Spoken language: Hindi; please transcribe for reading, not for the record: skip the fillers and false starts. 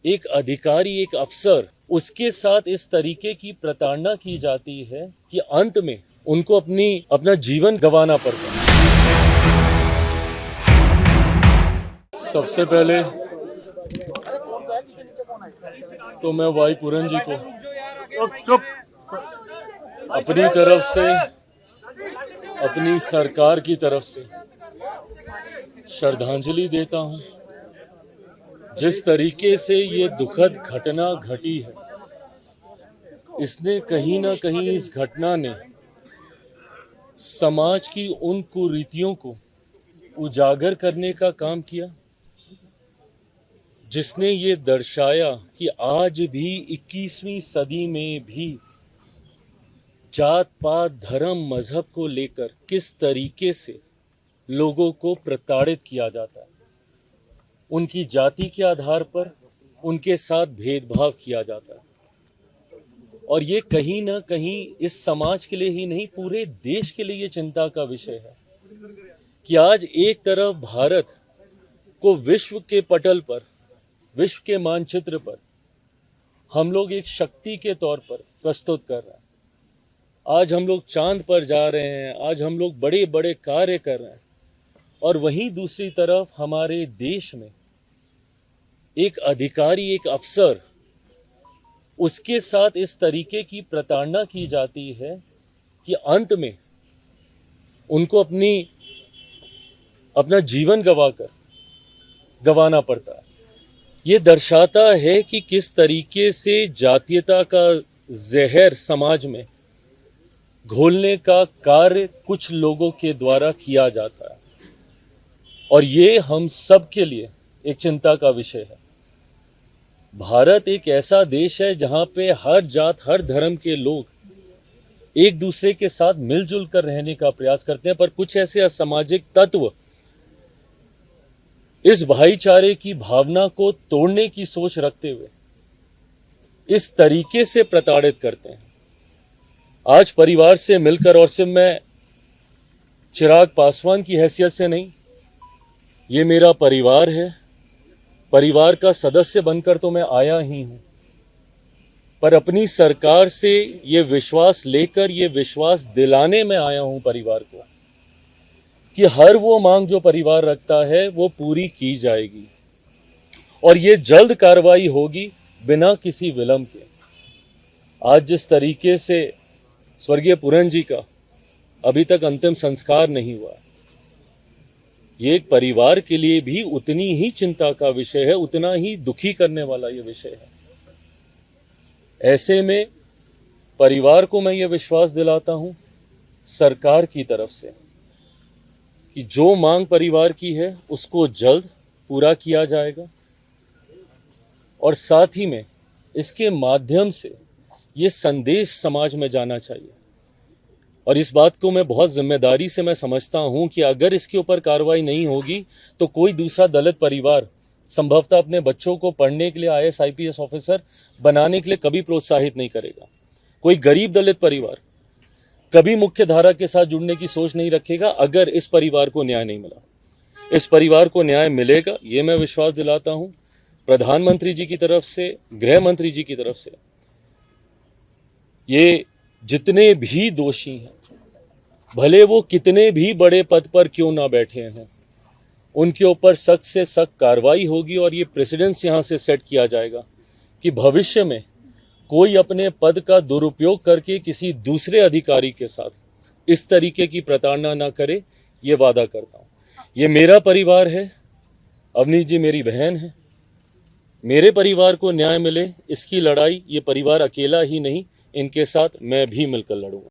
एक अधिकारी, एक अफसर, उसके साथ इस तरीके की प्रताड़ना की जाती है कि अंत में उनको अपना जीवन गंवाना पड़ता है। सबसे पहले तो मैं वाई पूरन जी को अपनी तरफ से, अपनी सरकार की तरफ से श्रद्धांजलि देता हूं। जिस तरीके से ये दुखद घटना घटी है, इसने कहीं ना कहीं, इस घटना ने समाज की उन कुरीतियों को उजागर करने का काम किया, जिसने ये दर्शाया कि आज भी 21वीं सदी में भी जात पात धर्म मजहब को लेकर किस तरीके से लोगों को प्रताड़ित किया जाता है। उनकी जाति के आधार पर उनके साथ भेदभाव किया जाता है। और ये कहीं ना कहीं इस समाज के लिए ही नहीं, पूरे देश के लिए ये चिंता का विषय है कि आज एक तरफ भारत को विश्व के पटल पर, विश्व के मानचित्र पर हम लोग एक शक्ति के तौर पर प्रस्तुत कर रहे हैं। आज हम लोग चांद पर जा रहे हैं, आज हम लोग बड़े बड़े कार्य कर रहे हैं, और वहीं दूसरी तरफ हमारे देश में एक अधिकारी, एक अफसर, उसके साथ इस तरीके की प्रताड़ना की जाती है कि अंत में उनको अपना जीवन गंवाना पड़ता है। ये दर्शाता है कि किस तरीके से जातीयता का जहर समाज में घोलने का कार्य कुछ लोगों के द्वारा किया जाता है, और ये हम सब के लिए एक चिंता का विषय है। भारत एक ऐसा देश है जहां पे हर जात, हर धर्म के लोग एक दूसरे के साथ मिलजुल कर रहने का प्रयास करते हैं, पर कुछ ऐसे असामाजिक तत्व इस भाईचारे की भावना को तोड़ने की सोच रखते हुए इस तरीके से प्रताड़ित करते हैं। आज परिवार से मिलकर, और सिर्फ मैं चिराग पासवान की हैसियत से नहीं, ये मेरा परिवार है, परिवार का सदस्य बनकर तो मैं आया ही हूं, पर अपनी सरकार से ये विश्वास लेकर, ये विश्वास दिलाने में आया हूं परिवार को कि हर वो मांग जो परिवार रखता है वो पूरी की जाएगी, और ये जल्द कार्रवाई होगी बिना किसी विलंब के। आज जिस तरीके से स्वर्गीय पूरन जी का अभी तक अंतिम संस्कार नहीं हुआ, ये एक परिवार के लिए भी उतनी ही चिंता का विषय है, उतना ही दुखी करने वाला ये विषय है। ऐसे में परिवार को मैं ये विश्वास दिलाता हूं सरकार की तरफ से कि जो मांग परिवार की है उसको जल्द पूरा किया जाएगा, और साथ ही में इसके माध्यम से ये संदेश समाज में जाना चाहिए। और इस बात को मैं बहुत जिम्मेदारी से मैं समझता हूं कि अगर इसके ऊपर कार्रवाई नहीं होगी तो कोई दूसरा दलित परिवार संभवतः अपने बच्चों को पढ़ने के लिए IAS IPS ऑफिसर बनाने के लिए कभी प्रोत्साहित नहीं करेगा। कोई गरीब दलित परिवार कभी मुख्य धारा के साथ जुड़ने की सोच नहीं रखेगा अगर इस परिवार को न्याय नहीं मिला। इस परिवार को न्याय मिलेगा, ये मैं विश्वास दिलाता हूं प्रधानमंत्री जी की तरफ से, गृह मंत्री जी की तरफ से। ये जितने भी दोषी हैं, भले वो कितने भी बड़े पद पर क्यों ना बैठे हैं, उनके ऊपर सख्त से सख्त कार्रवाई होगी, और ये प्रेसिडेंस यहां से सेट किया जाएगा कि भविष्य में कोई अपने पद का दुरुपयोग करके किसी दूसरे अधिकारी के साथ इस तरीके की प्रताड़ना ना करे। ये वादा करता हूं। ये मेरा परिवार है, अवनीश जी मेरी बहन है। मेरे परिवार को न्याय मिले, इसकी लड़ाई ये परिवार अकेला ही नहीं, इनके साथ मैं भी मिलकर लड़ूंगा।